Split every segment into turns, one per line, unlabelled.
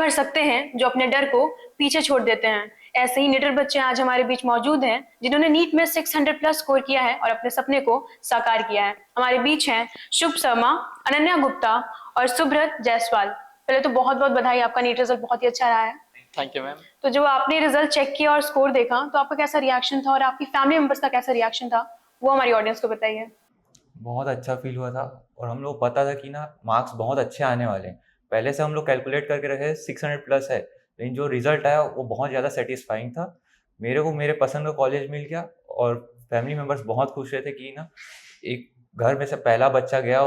कर सकते हैं जो अपने डर को पीछे छोड़ देते हैं। ऐसे ही निडर बच्चे आज हमारे बीच मौजूद हैं जिन्होंने नीट में 600 प्लस स्कोर किया है और अपने सपने को साकार किया है। हमारे बीच हैं शुभ शर्मा, अनन्या गुप्ता और सुब्रत जायसवाल। पहले तो बहुत बहुत बधाई, आपका नीट रिजल्ट बहुत ही अच्छा रहा है।
Thank you ma'am.
तो जब आपने रिजल्ट चेक किया और स्कोर देखा तो आपका कैसा रिएक्शन था और आपकी फैमिली मेंबर्स का कैसा रिएक्शन था, वो हमारी ऑडियंस को बताइए।
बहुत अच्छा फील हुआ था और हम लोग पता था कि ना मार्क्स बहुत अच्छे आने वाले हैं। पहले से हम लोग कैलकुलेट करके रखे 600 प्लस है, लेकिन जो रिजल्ट आया वो बहुत ज़्यादा सेटिस्फाइंग था। मेरे को मेरे पसंद का कॉलेज मिल गया और फैमिली मेम्बर्स बहुत खुश रहे थे कि ना एक घर में से पहला बच्चा गया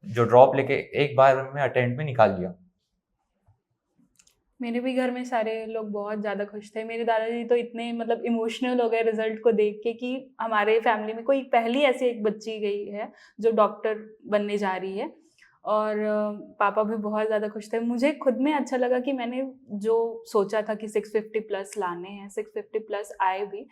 जो ड्रॉप लेके एक बार में अटेम्प्ट में निकाल लिया।
मेरे भी घर में सारे लोग बहुत ज़्यादा खुश थे। मेरे दादाजी तो इतने मतलब इमोशनल हो गए रिजल्ट को देख के कि हमारे फैमिली में कोई पहली ऐसी एक बच्ची गई है जो डॉक्टर बनने जा रही है। और पापा भी बहुत ज़्यादा खुश थे। मुझे खुद में अच्छा लगा कि मैंने जो सोचा था कि 650 प्लस लाने हैं, 650 प्लस आए भी।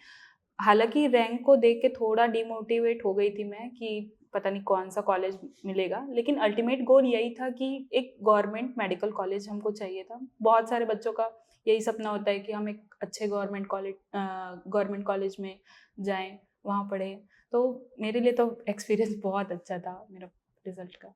हालांकि रैंक को देख के थोड़ा डिमोटिवेट हो गई थी मैं कि पता नहीं कौन सा कॉलेज मिलेगा, लेकिन अल्टीमेट गोल यही था कि एक गवर्नमेंट मेडिकल कॉलेज हमको चाहिए था। बहुत सारे बच्चों का यही सपना होता है कि हम एक अच्छे गवर्नमेंट कॉलेज में जाएं, वहाँ पढ़ें। तो मेरे लिए तो एक्सपीरियंस बहुत अच्छा था मेरा रिजल्ट का।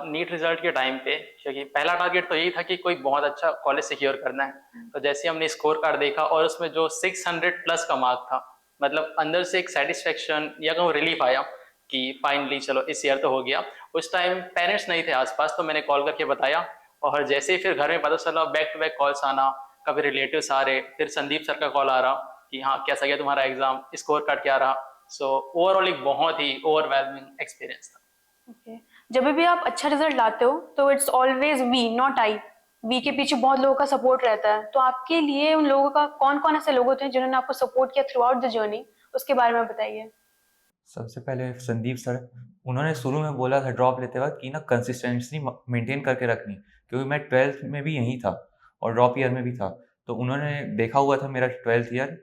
नीट रिजल्ट के टाइम पे क्योंकि पहला टारगेट तो यही था कि कोई बहुत अच्छा कॉलेज सिक्योर करना है। तो जैसे हमने स्कोर कार्ड देखा और उसमें जो 600 प्लस का मार्क था, मतलब अंदर से एक सेटिस्फेक्शन या कहूँ रिलीफ आया कि फाइनली चलो इस ईयर तो हो गया। उस टाइम पेरेंट्स नहीं थे आसपास, तो मैंने कॉल करके बताया और जैसे ही फिर घर में पता चला, बैक टू बैक कॉल्स आना, कभी रिलेटिव्स आ रहे, फिर संदीप सर का कॉल आ रहा कि हाँ कैसा गया तुम्हारा एग्जाम, स्कोर कार्ड क्या रहा। सो ओवरऑल एक बहुत ही ओवरवेलमिंग एक्सपीरियंस था।
ओके, जब भी आप अच्छा रिजल्ट लाते हो तो it's always we not I. We के पीछे बहुत लोगों का सपोर्ट रहता है, तो आपके लिए उन लोगों का कौन कौन ऐसे लोग होते हैं जिन्होंने आपको सपोर्ट किया थ्रू आउट द जर्नी, उसके बारे में बताइए।
सबसे पहले संदीप सर, उन्होंने शुरू में बोला था ड्रॉप लेते वक्त कि ना कंसिस्टेंसी मेंटेन करके रखनी, क्योंकि मैं 12th में भी यहीं था और ड्रॉप ईयर में भी था। तो उन्होंने देखा हुआ था मेरा 12th ईयर,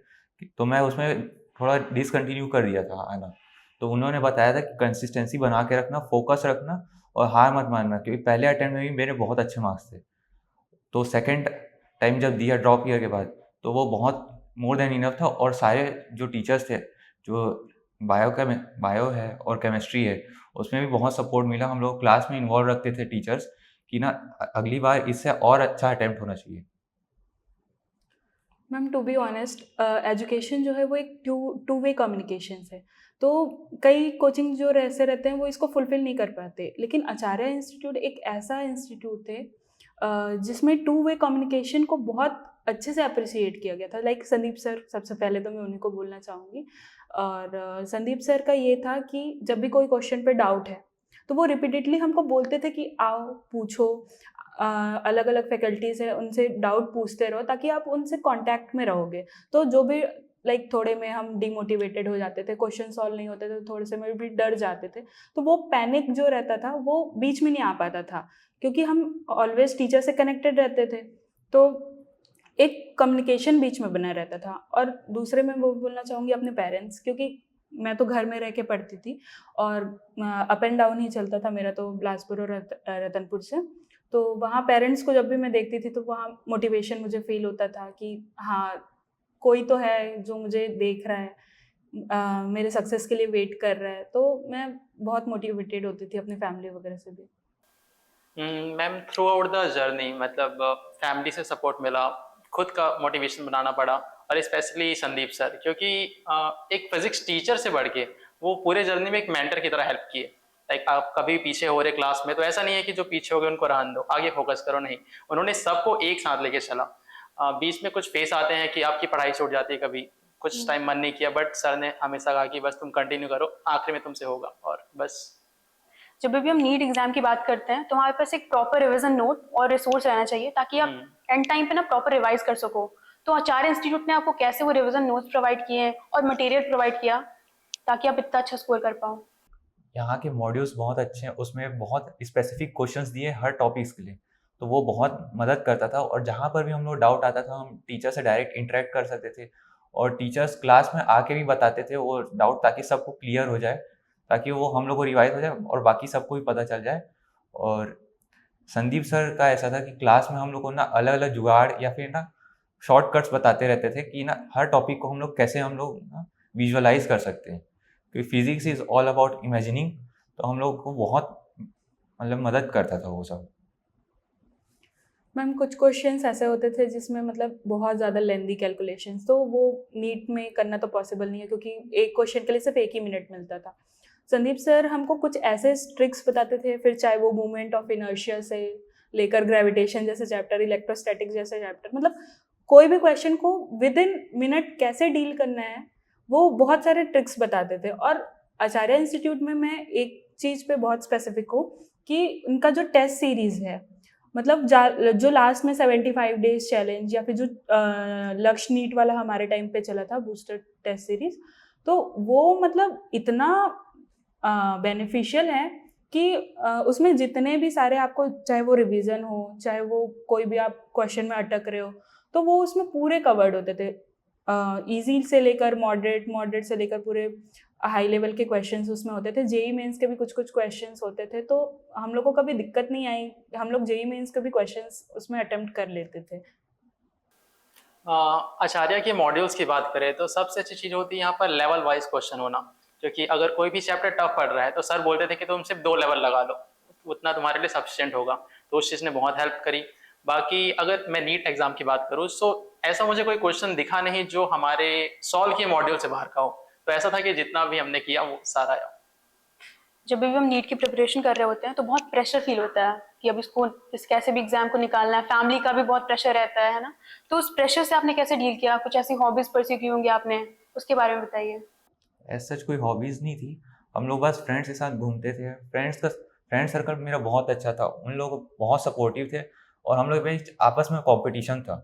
तो मैं उसमें थोड़ा डिसकंटिन्यू कर दिया था आना। तो उन्होंने बताया था कि कंसिस्टेंसी बना के रखना, फोकस रखना और हार मत मानना, क्योंकि पहले अटेम्प्ट में भी मेरे बहुत अच्छे मार्क्स थे। तो सेकेंड टाइम जब दिया ड्रॉप ईयर के बाद, तो वो बहुत मोर देन इनफ था। और सारे जो टीचर्स थे, जो बायो है और केमिस्ट्री है, उसमें भी बहुत सपोर्ट मिला। हम लोग क्लास में इन्वॉल्व रखते थे टीचर्स कि ना अगली बार इससे और अच्छा अटेम्प्ट होना चाहिए।
Ma'am to be honest, education जो है वो एक टू वे कम्युनिकेशन है। तो कई कोचिंग जो ऐसे रहते हैं वो इसको फुलफिल नहीं कर पाते, लेकिन आचार्य इंस्टीट्यूट एक ऐसा इंस्टीट्यूट थे जिसमें टू वे कम्युनिकेशन को बहुत अच्छे से अप्रिसिएट किया गया था। लाइक संदीप सर, सबसे पहले तो मैं उन्हीं को बोलना चाहूँगी। और संदीप सर का ये था कि जब भी कोई क्वेश्चन पे डाउट है तो वो रिपीटेडली हमको बोलते थे कि आओ पूछो, अलग अलग फैकल्टीज़ है उनसे डाउट पूछते रहो, ताकि आप उनसे कांटेक्ट में रहोगे। तो जो भी लाइक थोड़े में हम डिमोटिवेटेड हो जाते थे, क्वेश्चन सॉल्व नहीं होते थे, थोड़े से में भी डर जाते थे, तो वो पैनिक जो रहता था वो बीच में नहीं आ पाता था, क्योंकि हम ऑलवेज टीचर से कनेक्टेड रहते थे। तो एक कम्युनिकेशन बीच में बना रहता था। और दूसरे मैं वो बोलना चाहूँगी अपने पेरेंट्स, क्योंकि मैं तो घर में रह के पढ़ती थी और अप एंड डाउन ही चलता था मेरा तो बिलासपुर और रतनपुर से। तो वहाँ पेरेंट्स को जब भी मैं देखती थी तो वहाँ मोटिवेशन मुझे फील होता था कि हाँ कोई तो है जो मुझे देख रहा है, मेरे सक्सेस के लिए वेट कर रहा है। तो मैं बहुत मोटिवेटेड होती थी अपने फैमिली वगैरह से भी।
Ma'am through out the journey मतलब फैमिली से सपोर्ट मिला, खुद का मोटिवेशन बनाना पड़ा, और स्पेशली संदीप सर, क्योंकि एक फिजिक्स टीचर से बढ़ के वो पूरे जर्नी में एक मेंटर की तरह हेल्प किए। लाइक आप कभी पीछे हो रहे क्लास में तो ऐसा नहीं है कि जो पीछे हो गए उनको रहने दो, आगे फोकस करो, नहीं, उन्होंने सबको एक साथ लेके चला। बीच में कुछ फेस आते हैं कि आपकी पढ़ाई छूट जाती है, कभी कुछ टाइम मन नहीं किया, बट सर ने हमेशा कहा कि बस तुम कंटिन्यू करो, आखिर में तुमसे होगा, और बस।
जब भी हम नीट एग्जाम की बात करते हैं तो हमारे पास एक प्रॉपर रिवीजन नोट और रिसोर्स रहना चाहिए ताकि आप एंड टाइम पे ना प्रॉपर रिवाइज कर सको। तो आचार्य इंस्टीट्यूट ने आपको कैसे वो रिवीजन नोट्स प्रोवाइड किए हैं और मटेरियल प्रोवाइड किया ताकि आप इतना अच्छा स्कोर कर पाओ?
यहाँ के मॉड्यूल्स बहुत अच्छे हैं, उसमें बहुत स्पेसिफिक क्वेश्चंस दिए हर टॉपिक्स के लिए, तो वो बहुत मदद करता था। और जहाँ पर भी हम लोग डाउट आता था, हम टीचर से डायरेक्ट इंटरेक्ट कर सकते थे और टीचर्स क्लास में आके भी बताते थे वो डाउट, ताकि सबको क्लियर हो जाए, ताकि वो हम लोग को रिवाइज हो जाए और बाकी सबको भी पता चल जाए। और संदीप सर का ऐसा था कि क्लास में हम लोग को ना अलग अलग जुगाड़ या फिर ना शॉर्टकट्स बताते रहते थे कि ना हर टॉपिक को हम लोग कैसे हम लोग ना विजुअलाइज कर सकते हैं, क्योंकि physics is all about imagining. तो हम लोग को बहुत मतलब मदद करता था वो सब।
मैम कुछ क्वेश्चंस ऐसे होते थे जिसमें मतलब बहुत ज़्यादा लेंदी कैलकुलेशंस, तो वो नीट में करना तो पॉसिबल नहीं है क्योंकि एक क्वेश्चन के लिए सिर्फ 1 ही मिनट मिलता था। संदीप सर हमको कुछ ऐसे ट्रिक्स बताते थे, फिर चाहे वो मूवमेंट ऑफ इनर्शिया से लेकर ग्रेविटेशन जैसे चैप्टर, इलेक्ट्रोस्टैटिक्स जैसे चैप्टर, मतलब कोई भी क्वेश्चन को विद इन मिनट कैसे डील करना है वो बहुत सारे ट्रिक्स बताते थे। और आचार्य इंस्टीट्यूट में मैं एक चीज़ पे बहुत स्पेसिफिक हूँ कि उनका जो टेस्ट सीरीज़ है, मतलब जो लास्ट में 75 डेज चैलेंज या फिर जो लक्ष्य नीट वाला हमारे टाइम पे चला था बूस्टर टेस्ट सीरीज, तो वो मतलब इतना बेनिफिशियल है कि उसमें जितने भी सारे आपको, चाहे वो रिवीजन हो चाहे वो कोई भी आप क्वेश्चन में अटक रहे हो, तो वो उसमें पूरे कवर्ड होते थे। इजी से लेकर मॉडरेट, मॉडरेट से लेकर पूरे हाई लेवल के क्वेश्चंस उसमें होते थे। जेई मेंस के भी कुछ कुछ क्वेश्चंस होते थे, तो हम लोग को कभी दिक्कत नहीं आई, हम लोग जेई मेंस के भी क्वेश्चंस उसमें अटेम्प्ट कर लेते थे।
आचार्य के मॉड्यूल्स की बात करें तो सबसे अच्छी चीज़ होती है यहाँ पर लेवल वाइज क्वेश्चन होना, क्योंकि अगर कोई भी चैप्टर टफ पढ़ रहा है तो सर बोलते थे कि तुम सिर्फ 2 लेवल लगा लो, उतना तुम्हारे लिए सफिशिएंट होगा। तो उस चीज़ ने बहुत हेल्प करी। बाकी अगर मैं नीट एग्जाम की बात करूँ तो ऐसा मुझे कोई क्वेश्चन दिखा नहीं जो हमारे सॉल्व किए मॉड्यूल से बाहर का हो। तो ऐसा था कि जितना भी हमने किया वो सारा आया।
जब भी हम नीट की प्रिपरेशन कर रहे होते हैं तो बहुत प्रेशर फील होता है कि अब इसको कैसे भी एग्जाम को निकालना है, फैमिली का भी बहुत प्रेशर रहता है ना। तो उस प्रेशर से आपने कैसे डील किया? कुछ ऐसी हॉबीज परस्यू की होंगी आपने, उसके बारे में बताइए।
ऐसा सच कोई हॉबीज़ नहीं थी, हम लोग बस फ्रेंड्स के साथ घूमते थे। फ्रेंड सर्कल मेरा बहुत अच्छा था, उन लोग बहुत सपोर्टिव थे और हम लोग के बीच आपस में कॉम्पिटिशन था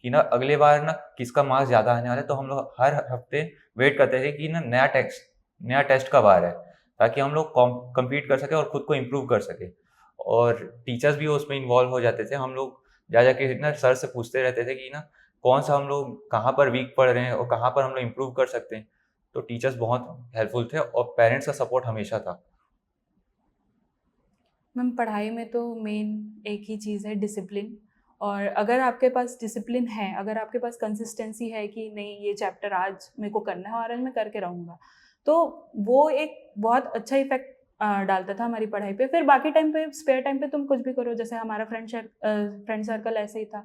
कि ना अगले बार ना किसका मार्क्स ज़्यादा आने वाला है। तो हम लोग हर हफ्ते वेट करते थे कि ना नया टेस्ट कब आ रहा है, ताकि हम लोग कम्पीट कर सकें और ख़ुद को इम्प्रूव कर सकें। और टीचर्स भी उसमें इन्वॉल्व हो जाते थे। हम लोग जा के ना सर से पूछते रहते थे कि ना कौन सा हम लोग कहाँ पर वीक पड़ रहे हैं और कहाँ पर हम लोग इम्प्रूव कर सकते हैं। तो टीचर्स बहुत हेल्पफुल थे और पेरेंट्स का सपोर्ट हमेशा था।
मैम पढ़ाई में तो मेन एक ही चीज़ है, डिसिप्लिन। और अगर आपके पास डिसिप्लिन है, अगर आपके पास कंसिस्टेंसी है कि नहीं ये चैप्टर आज मेरे को करना है और आज मैं करके रहूँगा, तो वो एक बहुत अच्छा इफेक्ट डालता था हमारी पढ़ाई पे। फिर बाकी टाइम पे, स्पेयर टाइम पे तुम कुछ भी करो। जैसे हमारा फ्रेंड सर्कल ऐसे ही था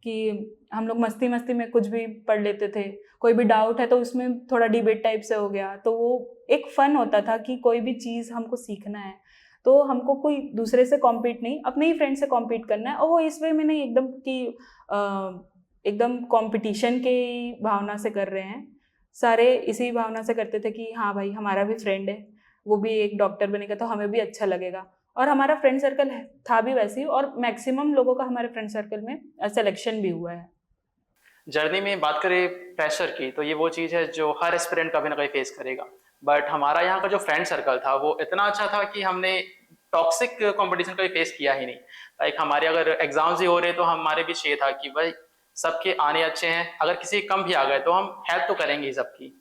कि हम लोग मस्ती मस्ती में कुछ भी पढ़ लेते थे। कोई भी डाउट है तो उसमें थोड़ा डिबेट टाइप से हो गया, तो वो एक फ़न होता था कि कोई भी चीज़ हमको सीखना है तो हमको कोई दूसरे से कॉम्पीट नहीं, अपने ही फ्रेंड से कॉम्पीट करना है। और वो इस वे में नहीं एकदम कि एकदम कंपटीशन के भावना से कर रहे हैं, सारे इसी भावना से करते थे कि हाँ भाई हमारा भी फ्रेंड है, वो भी एक डॉक्टर बनेगा तो हमें भी अच्छा लगेगा। और हमारा फ्रेंड सर्कल था भी वैसे ही, और मैक्सिमम लोगों का हमारे फ्रेंड सर्कल में सिलेक्शन भी हुआ है।
जर्नी में बात करें प्रेशर की तो ये वो चीज़ है जो हर एस्पिरेंट कभी ना कभी फेस करेगा। बट हमारा यहाँ का जो फ्रेंड सर्कल था वो इतना अच्छा था कि हमने टॉक्सिक कंपटीशन कभी फेस किया ही नहीं। लाइक हमारे अगर एग्जाम्स ही हो रहे तो हमारे बीच ये था कि भाई सबके आने अच्छे हैं, अगर किसी कम भी आ गए तो हम हेल्प तो करेंगे ही सबकी।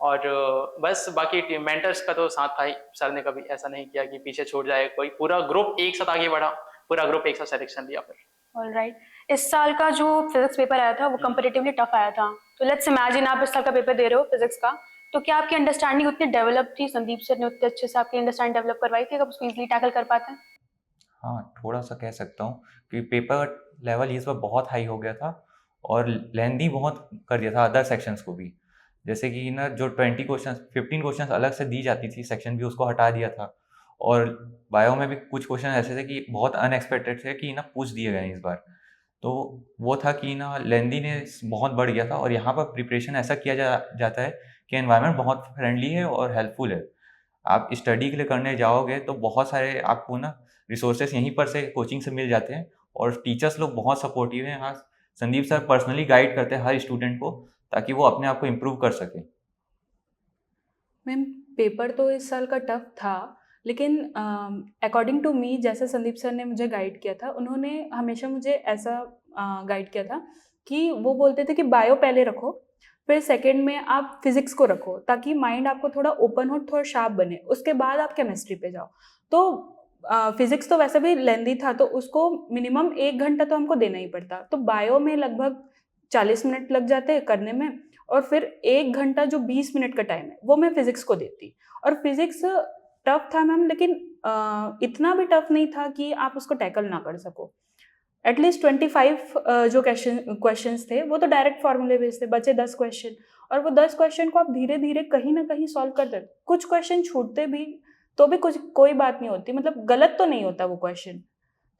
और बस बाकी मेंटर्स का तो साथ था ही। सर ने कभी ऐसा नहीं किया कि पीछे छूट जाए कोई, पूरा ग्रुप एक साथ आगे बढ़ा, पूरा ग्रुप एक साथ सिलेक्शन लिया। फिर
ऑलराइट, इस साल का जो फिजिक्स पेपर आया था वो कंपैरेटिवली टफ आया था। तो लेट्स इमेजिन आप इस साल का पेपर दे रहे हो फिजिक्स का, तो क्या आपकी अंडरस्टैंडिंग उतनी डेवलप थी? संदीप सर ने उतने अच्छे से आपकी अंडरस्टैंडिंग डेवलप करवाई थी, आप उसको इजीली टैकल कर पाते हैं?
हाँ, थोड़ा-सा कह सकता हूँ कि पेपर लेवल इस बार बहुत हाई हो गया था और लेंदी बहुत कर दिया था अदर सेक्शंस को भी। जैसे कि ना जो 20 क्वेश्चंस 15 क्वेश्चंस अलग से दी जाती थी, सेक्शन भी उसको हटा दिया था। और बायो में भी कुछ क्वेश्चन ऐसे थे कि बहुत अनएक्सपेक्टेड थे कि ना पूछ दिए गए इस बार। तो वो था कि ना लेंथीनेस बहुत बढ़ गया था और यहाँ पर प्रिपरेशन ऐसा किया जाता है कि एनवायरनमेंट बहुत फ्रेंडली है और हेल्पफुल है। आप स्टडी के लिए करने जाओगे तो बहुत सारे आपको ना रिसोर्सेस यहीं पर से कोचिंग से मिल जाते हैं और टीचर्स लोग बहुत सपोर्टिव हैं। हाँ, संदीप सर पर्सनली गाइड करते हैं हर स्टूडेंट को ताकि वो अपने आप को इम्प्रूव कर सके।
मैम पेपर तो इस साल का टफ था, लेकिन अकॉर्डिंग टू मी, जैसे संदीप सर ने मुझे गाइड किया था, उन्होंने हमेशा मुझे ऐसा गाइड किया था कि वो बोलते थे कि बायो पहले रखो, फिर सेकंड में आप फिजिक्स को रखो ताकि माइंड आपको थोड़ा ओपन हो, थोड़ा शार्प बने, उसके बाद आप केमिस्ट्री पे जाओ। तो फिजिक्स तो वैसे भी लेंदी था, तो उसको मिनिमम 1 घंटा तो हमको देना ही पड़ता। तो बायो में लगभग 40 मिनट लग जाते करने में, और फिर 1 घंटा जो 20 मिनट का टाइम है वो मैं फिजिक्स को देती। और फिजिक्स टफ था मैम, लेकिन इतना भी टफ नहीं था कि आप उसको टैकल ना कर सको। एटलीस्ट 25 जो क्वेश्चंस थे वो तो डायरेक्ट फॉर्मूले बेस्ड थे, बचे 10 क्वेश्चन, और वो 10 क्वेश्चन को आप धीरे धीरे कहीं ना कहीं सॉल्व करते। कुछ क्वेश्चन छूटते भी तो भी कुछ कोई बात नहीं होती, मतलब गलत तो नहीं होता वो क्वेश्चन।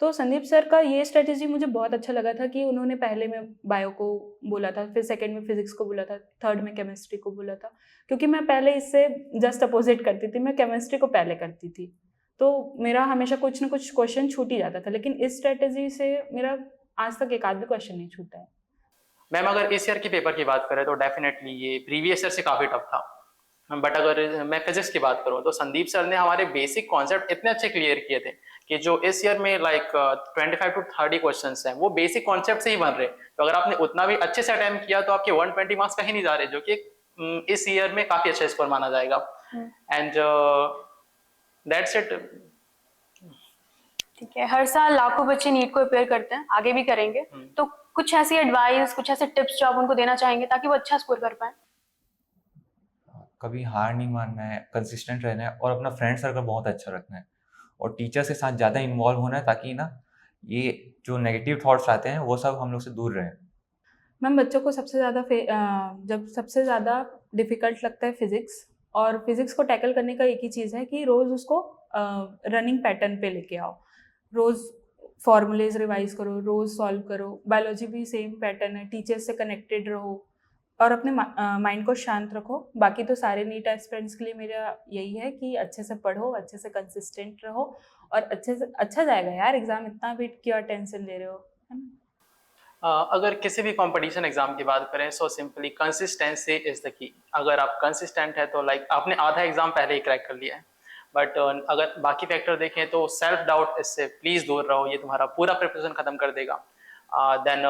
तो संदीप सर का ये स्ट्रेटेजी मुझे बहुत अच्छा लगा था कि उन्होंने पहले में बायो को बोला था, फिर सेकंड में फिजिक्स को बोला था, थर्ड में केमिस्ट्री को बोला था। क्योंकि मैं पहले इससे जस्ट अपोजिट करती थी, मैं केमिस्ट्री को पहले करती थी, तो मेरा हमेशा कुछ ना कुछ क्वेश्चन छूट ही जाता था। लेकिन इस स्ट्रेटेजी से मेरा आज तक एक आध भी क्वेश्चन नहीं छूटा है।
मैम अगर इस ईयर के पेपर की बात करें तो डेफिनेटली ये प्रीवियस ईयर से काफ़ी टफ था, बट अगर मैं फिजिक्स की बात करूँ तो संदीप सर ने हमारे बेसिक कॉन्सेप्ट इतने अच्छे क्लियर किए थे कि जो इस ईयर में लाइक 25 to 30 क्वेश्चंस हैं वो बेसिक कॉन्सेप्ट से ही बन रहे। तो अगर आपने उतना भी अच्छे से अटेम्प्ट किया तो आपके 120 मार्क्स कहीं नहीं जा रहे, जो कि इस ईयर में काफ़ी अच्छा स्कोर माना जाएगा। And that's it.
ठीक है, हर साल लाखों बच्चे नीट को प्रिपेयर करते हैं, आगे भी करेंगे। तो कुछ ऐसी एडवाइस, कुछ ऐसे टिप्स जो आप उनको देना चाहेंगे ताकि वो अच्छा स्कोर कर पाए?
कभी हार नहीं मानना है, कंसिस्टेंट रहना है, और अपना फ्रेंड सर्कल बहुत अच्छा रखना है, और टीचर्स के साथ ज़्यादा इन्वॉल्व होना है, ताकि ना ये जो नेगेटिव थॉट्स आते हैं वो सब हम लोग से दूर रहें।
मैम बच्चों को सबसे ज़्यादा जब सबसे ज़्यादा डिफ़िकल्ट लगता है फिज़िक्स, और फिज़िक्स को टैकल करने का एक ही चीज़ है कि रोज़ उसको रनिंग पैटर्न पे लेके आओ। रोज़ फॉर्मूलेज रिवाइज करो, रोज़ सॉल्व करो। बायोलॉजी भी सेम पैटर्न है, टीचर्स से कनेक्टेड रहो और अपने माइंड को शांत रखो। बाकी तो सारे नीट एस्पिरेंट्स के लिए मेरा यही है कि अच्छे से पढ़ो, अच्छे से कंसिस्टेंट रहो, और अच्छे से अच्छा जाएगा यार एग्ज़ाम, इतना भी क्यों टेंशन ले रहे हो, है ना?
अगर किसी भी कंपटीशन एग्जाम की बात करें so simply consistency is the key. अगर आप कंसिस्टेंट है तो लाइक आपने आधा एग्जाम पहले ही क्रैक कर लिया है। बट अगर बाकी फैक्टर देखें तो सेल्फ डाउट इससे प्लीज़ दूर रहो, ये तुम्हारा पूरा प्रिपरेशन खत्म कर देगा। देन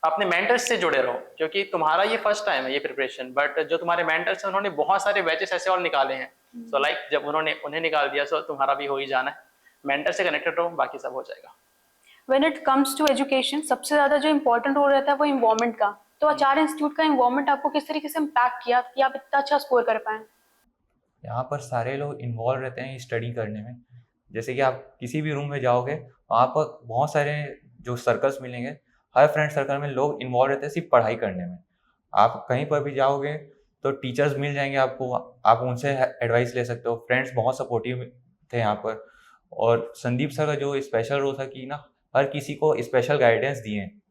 अपने मेंटर्स से जुड़े रहो, क्योंकि तुम्हारा ये फर्स्ट टाइम है ये प्रिपरेशन, बट जो तुम्हारे मेंटर्स हैं उन्होंने बहुत सारे बैचेस ऐसे और निकाले हैं। सो लाइक जब उन्होंने उन्हें निकाल दिया सो तुम्हारा भी हो ही जाना है। मेंटर से कनेक्टेड रहो, बाकी सब हो जाएगा।
When it comes to education, सबसे ज़्यादा जो इम्पोर्टेंट रोल रहता है वो इन्वायरमेंट का। तो आचार्य इंस्टीट्यूट का इन्वायरमेंट आपको किस तरीके से इम्पैक्ट किया कि आप इतना अच्छा स्कोर कर पाएं?
यहाँ पर सारे लोग इन्वॉल्व रहते हैं स्टडी करने में। जैसे कि आप किसी भी रूम में जाओगे, वहाँ पर बहुत सारे जो सर्कल्स मिलेंगे, हर फ्रेंड सर्कल में लोग इन्वॉल्व रहते हैं सिर्फ पढ़ाई करने में। आप कहीं पर भी जाओगे तो टीचर्स मिल जाएंगे आपको, आप उनसे एडवाइस ले सकते हो। फ्रेंड्स बहुत सपोर्टिव थे यहाँ पर। और संदीप सर का जो स्पेशल रोल था कि ना हर किसी को स्पेशल गाइडेंस दिए हैं,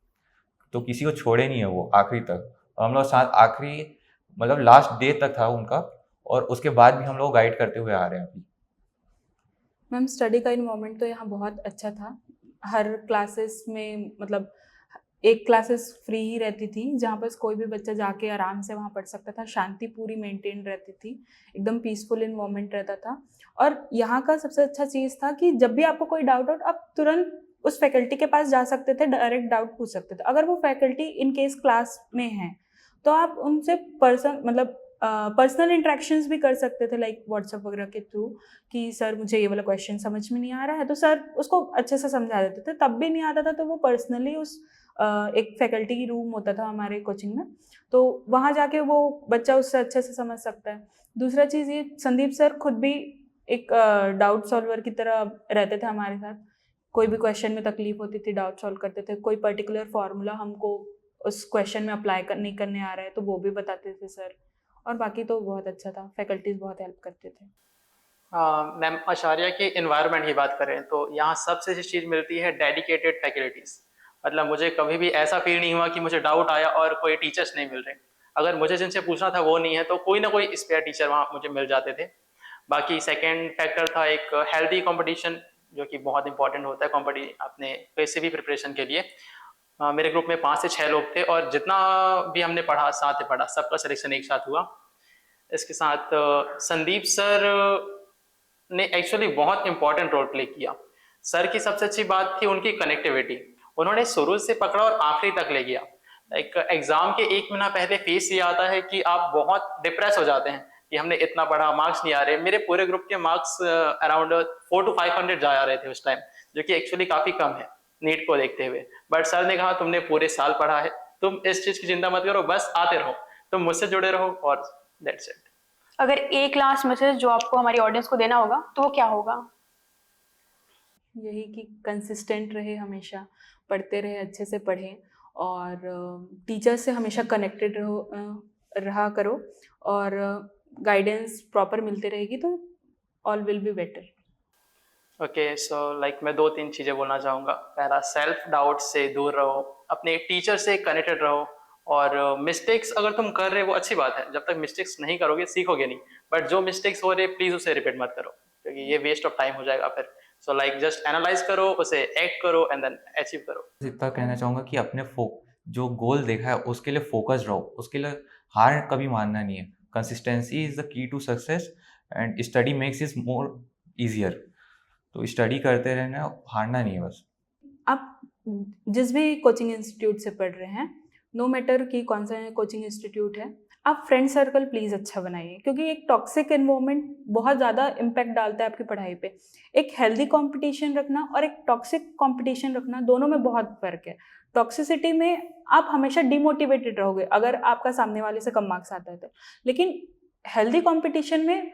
तो किसी को छोड़े नहीं है वो आखिरी तक। और हम लोग साथ आखिरी मतलब लास्ट डे तक था उनका, और उसके बाद भी हम लोग गाइड करते हुए आ रहे हैं अभी।
मैम स्टडी का इन्वायरमेंट तो यहाँ बहुत अच्छा था। हर क्लासेस में मतलब एक क्लासेस फ्री ही रहती थी, जहाँ पर कोई भी बच्चा जाके आराम से वहाँ पढ़ सकता था। शांति पूरी मेंटेन रहती थी, एकदम पीसफुल इन्वायरमेंट रहता था। और यहाँ का सबसे अच्छा चीज़ था कि जब भी आपको कोई डाउट हो आप तुरंत उस फैकल्टी के पास जा सकते थे, डायरेक्ट डाउट पूछ सकते थे। अगर वो फैकल्टी इन केस क्लास में है तो आप उनसे पर्सनल इंटरेक्शंस भी कर सकते थे, लाइक व्हाट्सएप वगैरह के थ्रू, कि सर मुझे ये वाला क्वेश्चन समझ में नहीं आ रहा है, तो सर उसको अच्छे से समझा देते थे। तब भी नहीं आता था तो वो पर्सनली उस एक फैकल्टी की रूम होता था हमारे कोचिंग में, तो वहाँ जाके वो बच्चा उससे अच्छे से समझ सकता है। दूसरा चीज़ ये, संदीप सर खुद भी एक डाउट सॉल्वर की तरह रहते थे हमारे साथ। कोई भी क्वेश्चन में तकलीफ होती थी, डाउट सॉल्व करते थे। कोई पर्टिकुलर फार्मूला हमको उस क्वेश्चन में अप्लाई नहीं करने आ रहा है तो वो भी बताते थे सर। और बाकी तो बहुत अच्छा था, फैकल्टीज बहुत हेल्प करते थे।
मैम आचार्य के इन्वायरमेंट की बात करें तो यहाँ सबसे अच्छी चीज़ मिलती है डेडिकेटेड फैकल्टीज़। मतलब मुझे कभी भी ऐसा फील नहीं हुआ कि मुझे डाउट आया और कोई टीचर्स नहीं मिल रहे। अगर मुझे जिनसे पूछना था वो नहीं है तो कोई ना कोई स्पेयर टीचर वहाँ मुझे मिल जाते थे। बाकी सेकेंड फैक्टर था एक हेल्दी कॉम्पिटिशन, जो कि बहुत इंपॉर्टेंट होता है अपने किसी भी प्रिपरेशन के लिए। मेरे ग्रुप में 5 से 6 लोग थे और जितना भी हमने पढ़ा साथ ही पढ़ा, सबका सिलेक्शन एक साथ हुआ। इसके साथ संदीप सर ने एक्चुअली बहुत इंपॉर्टेंट रोल प्ले किया। सर की सबसे अच्छी बात थी उनकी कनेक्टिविटी। उन्होंने शुरू से पकड़ा और आखिरी तक ले गया। एक एग्जाम के 1 महीना पहले फेस ये आता है कि आप बहुत डिप्रेस हो जाते हैं कि हमने इतना पढ़ा, मार्क्स नहीं आ रहे। मेरे पूरे ग्रुप के मार्क्स अराउंड 400 to 500 जा रहे थे उस टाइम, जो कि एक्चुअली काफ़ी कम है नीट को देखते हुए। बट सर ने कहा तुमने पूरे साल पढ़ा है, तुम इस चीज़ की चिंता मत करो, बस आते रहो, तुम मुझसे जुड़े रहो और दैट्स इट।
अगर एक लास्ट मैसेज जो आपको हमारी ऑडियंस को देना होगा तो वो क्या होगा?
यही कि कंसिस्टेंट रहे, हमेशा पढ़ते रहे, अच्छे से पढ़ें और टीचर से हमेशा कनेक्टेड रहा करो और गाइडेंस प्रॉपर मिलते रहेगी तो all will be better.
Okay, so like मैं 2-3 चीज़ें बोलना चाहूँगा। पहला, सेल्फ डाउट से दूर रहो, अपने टीचर से कनेक्टेड रहो, और मिस्टेक्स अगर तुम कर रहे हो वो अच्छी बात है, जब तक मिस्टेक्स नहीं करोगे सीखोगे नहीं। बट जो मिस्टेक्स हो रहे प्लीज़ उसे रिपीट मत करो, क्योंकि ये वेस्ट ऑफ टाइम हो जाएगा फिर। सो लाइक जस्ट एनालाइज करो, उसे एक्ट करो एंड देन अचीव करो।
इतना कहना चाहूँगा कि अपने जो गोल देखा है उसके लिए फोकस रहो, उसके लिए हार कभी मानना नहीं है। Consistency is the key to success and study makes is more easier. तो स्टडी करते रहना, हारना नहीं है बस।
आप जिस भी कोचिंग इंस्टीट्यूट से पढ़ रहे हैं, नो मैटर कि कौन सा कोचिंग इंस्टीट्यूट है, आप फ्रेंड सर्कल प्लीज़ अच्छा बनाइए, क्योंकि एक टॉक्सिक एनवायरनमेंट बहुत ज़्यादा इम्पैक्ट डालता है आपकी पढ़ाई पे। एक हेल्दी कंपटीशन रखना और एक टॉक्सिक कंपटीशन रखना, दोनों में बहुत फ़र्क है। टॉक्सिसिटी में आप हमेशा डिमोटिवेटेड रहोगे अगर आपका सामने वाले से कम मार्क्स आता है तो, लेकिन हेल्दी कंपटीशन में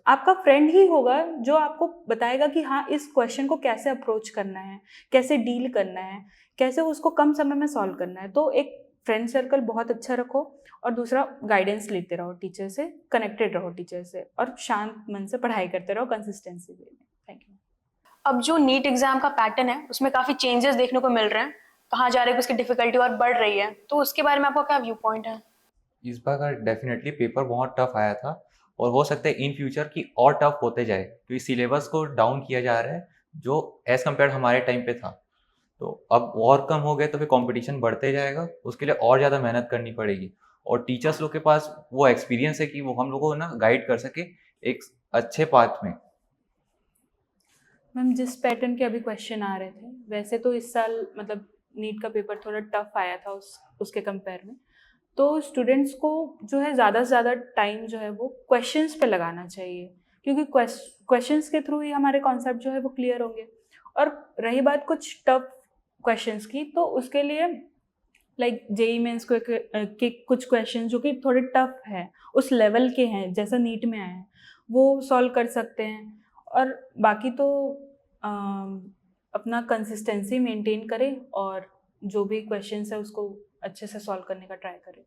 आपका फ्रेंड ही होगा जो आपको बताएगा कि हाँ, इस क्वेश्चन को कैसे अप्रोच करना है, कैसे डील करना है, कैसे उसको कम समय में सॉल्व करना है। तो एक फ्रेंड सर्कल बहुत अच्छा रखो और दूसरा गाइडेंस लेते रहो टीचर से, कनेक्टेड रहो टीचर से और शांत मन से पढ़ाई करते रहो कंसिस्टेंसी वे में। Thank you.
अब जो नीट एग्जाम का पैटर्न है उसमें काफ़ी चेंजेस देखने को मिल रहे हैं, कहाँ जा रहे हैं, उसकी डिफिकल्टी और बढ़ रही है, तो उसके बारे में आपका क्या व्यू पॉइंट है?
इस बार का डेफिनेटली पेपर बहुत टफ आया था और हो सकता है इन फ्यूचर की और टफ होते जाए, क्योंकि सिलेबस को डाउन किया जा रहा है जो एज़ कम्पेयर हमारे टाइम पे था। तो अब और कम हो गए तो फिर कंपटीशन बढ़ते जाएगा, उसके लिए और ज़्यादा मेहनत करनी पड़ेगी और टीचर्स लोग के पास वो एक्सपीरियंस है कि वो हम लोगों को ना गाइड कर सके एक अच्छे पाथ में।
मैम, जिस पैटर्न के अभी क्वेश्चन आ रहे थे, वैसे तो इस साल मतलब नीट का पेपर थोड़ा टफ आया था उसके कंपेयर में, तो स्टूडेंट्स को जो है ज़्यादा से ज़्यादा टाइम जो है वो क्वेश्चंस पे लगाना चाहिए, क्योंकि क्वेश्चंस के थ्रू ही हमारे कॉन्सेप्ट जो है वो क्लियर होंगे। और रही बात कुछ टफ क्वेश्चंस की, तो उसके लिए लाइक जेई मेंस के कुछ क्वेश्चन जो कि थोड़े टफ है, उस लेवल के हैं जैसा नीट में आए हैं, वो सॉल्व कर सकते हैं। और बाकी तो अपना कंसिस्टेंसी मेंटेन करें और जो भी क्वेश्चंस है उसको अच्छे से सॉल्व करने का ट्राई करें।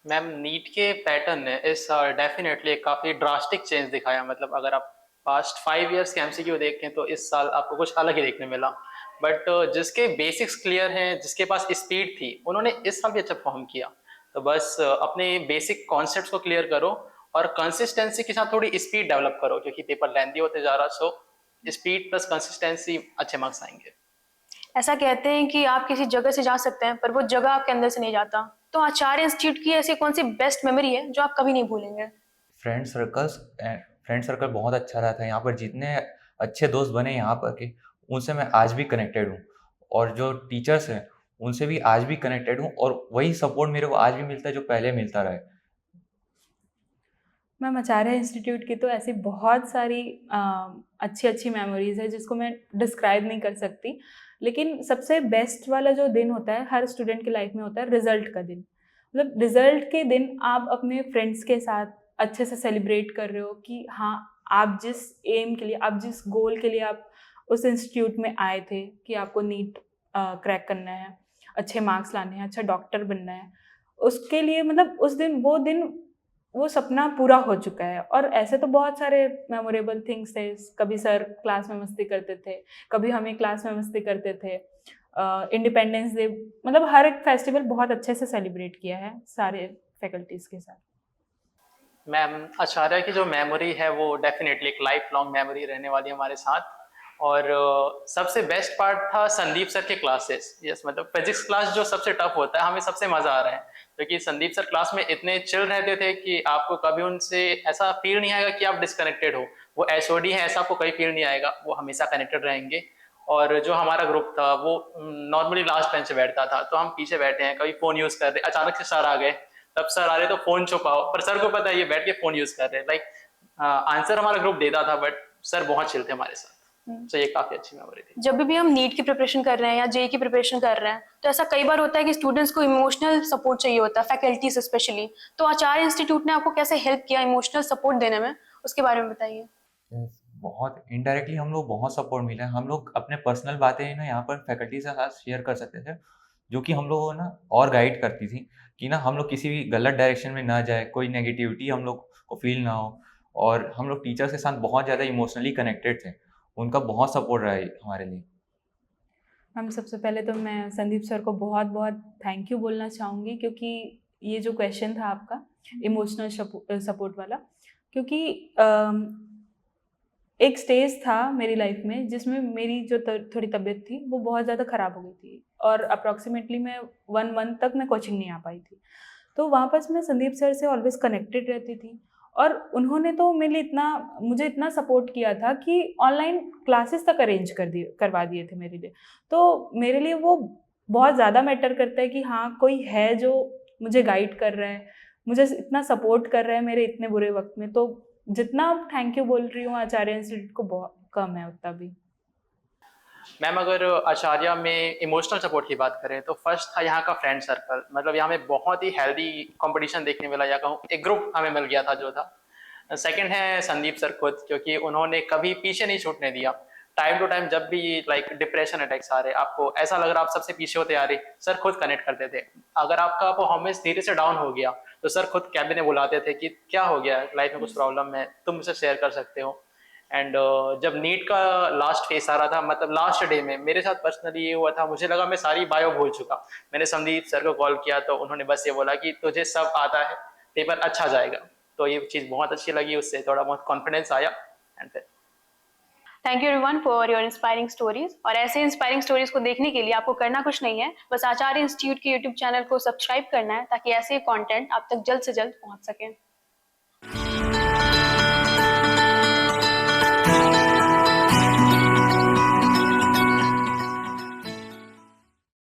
मैम, नीट के पैटर्न ने इस साल डेफिनेटली काफ़ी ड्रास्टिक चेंज दिखाया। मतलब अगर आप पास्ट 5 इयर्स के एमसीक्यू देखें तो इस साल आपको कुछ अलग ही देखने मिला। बट जिसके बेसिक्स क्लियर हैं, जिसके पास स्पीड थी, उन्होंने इस साल भी अच्छा परफॉर्म किया। तो बस अपने बेसिक कॉन्सेप्ट्स को क्लियर करो और कंसिस्टेंसी के साथ थोड़ी स्पीड डेवलप करो, क्योंकि पेपर लेंथी होते जा रहा। सो स्पीड प्लस कंसिस्टेंसी, अच्छे मार्क्स आएंगे।
ऐसा कहते हैं कि आप किसी जगह से जा सकते हैं पर वो जगह आपके अंदर से नहीं जाता, तो आचार्य इंस्टीट्यूट की ऐसी कौन सी बेस्ट मेमोरी है जो आप कभी नहीं भूलेंगे?
फ्रेंड सर्कल बहुत अच्छा रहा था। यहाँ पर जितने अच्छे दोस्त बने यहाँ पर के, उनसे मैं आज भी कनेक्टेड हूँ और जो टीचर्स हैं उनसे भी आज भी कनेक्टेड हूँ और वही सपोर्ट मेरे को आज भी मिलता है जो पहले मिलता रहा है।
मैम, आचार्य इंस्टीट्यूट की तो ऐसी बहुत सारी अच्छी अच्छी मेमोरीज है जिसको मैं डिस्क्राइब नहीं कर सकती, लेकिन सबसे बेस्ट वाला जो दिन होता है हर स्टूडेंट की लाइफ में होता है रिजल्ट का दिन। मतलब रिजल्ट के दिन आप अपने फ्रेंड्स के साथ अच्छे से सेलिब्रेट कर रहे हो कि हाँ, आप जिस एम के लिए, आप जिस गोल के लिए आप उस इंस्टीट्यूट में आए थे कि आपको नीट क्रैक करना है, अच्छे मार्क्स लाने हैं, अच्छा डॉक्टर बनना है, उसके लिए मतलब उस दिन वो सपना पूरा हो चुका है। और ऐसे तो बहुत सारे मेमोरेबल थिंग्स थे। कभी सर क्लास में मस्ती करते थे, कभी हमें क्लास में मस्ती करते थे। इंडिपेंडेंस डे, मतलब हर एक फेस्टिवल बहुत अच्छे से सेलिब्रेट किया है सारे फैकल्टीज़ के साथ।
मैम, आचार्य की जो मेमोरी है वो डेफिनेटली एक लाइफ लॉन्ग मेमोरी रहने वाली है हमारे साथ। और सबसे बेस्ट पार्ट था संदीप सर के क्लासेस। यस, मतलब फिजिक्स क्लास जो सबसे टफ होता है, हमें सबसे मज़ा आ रहा है, क्योंकि संदीप सर क्लास में इतने चिल रहते थे कि आपको कभी उनसे ऐसा फील नहीं आएगा कि आप डिस्कनेक्टेड हो। वो एचओडी है ऐसा आपको कभी फील नहीं आएगा, वो हमेशा कनेक्टेड रहेंगे। और जो हमारा ग्रुप था वो नॉर्मली लास्ट बेंच पे बैठता था, तो हम पीछे बैठे हैं, कभी फ़ोन यूज़ कर रहे, अचानक से सर आ गए तब सर आ रहे तो फोन छुपाओ, पर सर को पता है ये बैठ के फोन यूज कर रहे हैं। लाइक आंसर हमारा ग्रुप देता था बट सर बहुत चिल थे हमारे साथ। तो ये काफी अच्छी मेमोरी थी।
जब भी हम नीट की प्रिपरेशन कर रहे हैं या जेई की प्रिपरेशन कर रहे हैं तो ऐसा कई बार होता है कि स्टूडेंट्स को इमोशनल सपोर्ट चाहिए होता है, फैकल्टीज स्पेशली। तो आचार्य इंस्टीट्यूट ने आपको कैसे हेल्प किया इमोशनल सपोर्ट देने में, उसके बारे में बताइए।
Yes, बहुत इनडायरेक्टली हम लोग बहुत सपोर्ट मिला है। हम लोग अपने पर्सनल बातें ना यहाँ पर फैकल्टी के साथ शेयर कर सकते थे, जो कि हम लोगों को ना और गाइड करती थी कि ना हम लोग किसी भी गलत डायरेक्शन में ना जाए, कोई नेगेटिविटी हम लोग को फील ना हो। और हम लोग टीचर्स के साथ बहुत ज़्यादा इमोशनली कनेक्टेड थे, उनका बहुत सपोर्ट रहा है हमारे लिए।
मैम सबसे पहले तो मैं संदीप सर को बहुत बहुत थैंक यू बोलना चाहूँगी, क्योंकि ये जो क्वेश्चन था आपका इमोशनल सपोर्ट वाला, क्योंकि एक स्टेज था मेरी लाइफ में जिसमें मेरी जो थोड़ी तबीयत थी वो बहुत ज़्यादा ख़राब हो गई थी, और अप्रॉक्सीमेटली मैं 1 मंथ तक मैं कोचिंग नहीं आ पाई थी। तो वहाँ पर मैं संदीप सर से ऑलवेज कनेक्टेड रहती थी, और उन्होंने तो मेरे लिए मुझे इतना सपोर्ट किया था कि ऑनलाइन क्लासेस तक अरेंज करवा दिए थे मेरे लिए। तो मेरे लिए वो बहुत ज़्यादा मैटर करता है कि हाँ, कोई है जो मुझे गाइड कर रहा है, मुझे इतना सपोर्ट कर रहा है मेरे इतने बुरे वक्त में। तो जितना थैंक यू बोल रही हूँ आचार्य इंस्टीट्यूट को, बहुत कम है उतना भी।
मैम अगर आचार्य में इमोशनल सपोर्ट की बात करें तो फर्स्ट था यहाँ का फ्रेंड सर्कल। मतलब यहाँ में बहुत ही हेल्दी कंपटीशन देखने मिला, या कहूँ एक ग्रुप हमें मिल गया था जो था। सेकंड है संदीप सर खुद, क्योंकि उन्होंने कभी पीछे नहीं छूटने दिया। टाइम टू टाइम जब भी लाइक डिप्रेशन अटैक्स आ रहे, आपको ऐसा लग रहा आप सबसे पीछे होते आ रहे, सर खुद कनेक्ट करते थे। अगर आपका परफॉर्मेंस धीरे से डाउन हो गया तो सर खुद कैबिन में बुलाते थे कि क्या हो गया, लाइफ में कुछ प्रॉब्लम है, तुम मुझसे शेयर कर सकते हो। एंड जब नीट का लास्ट फेस आ रहा था, मतलब लास्ट डे में मेरे साथ पर्सनली ये हुआ था, मुझे लगा मैं सारी बायो भूल चुका। मैंने संदीप सर को कॉल किया तो उन्होंने बस ये बोला कि तुझे सब आता है, पेपर अच्छा जाएगा। तो ये चीज़ बहुत अच्छी लगी, उससे थोड़ा बहुत कॉन्फिडेंस आया। एंड फिर
thank you everyone for your inspiring stories. और ऐसे इंस्पायरिंग स्टोरीज को देखने के लिए आपको करना कुछ नहीं है, बस आचार्य इंस्टीट्यूट के यूट्यूब चैनल को सब्सक्राइब करना है ताकि ऐसे कंटेंट आप तक जल्द से जल्द पहुंच सके।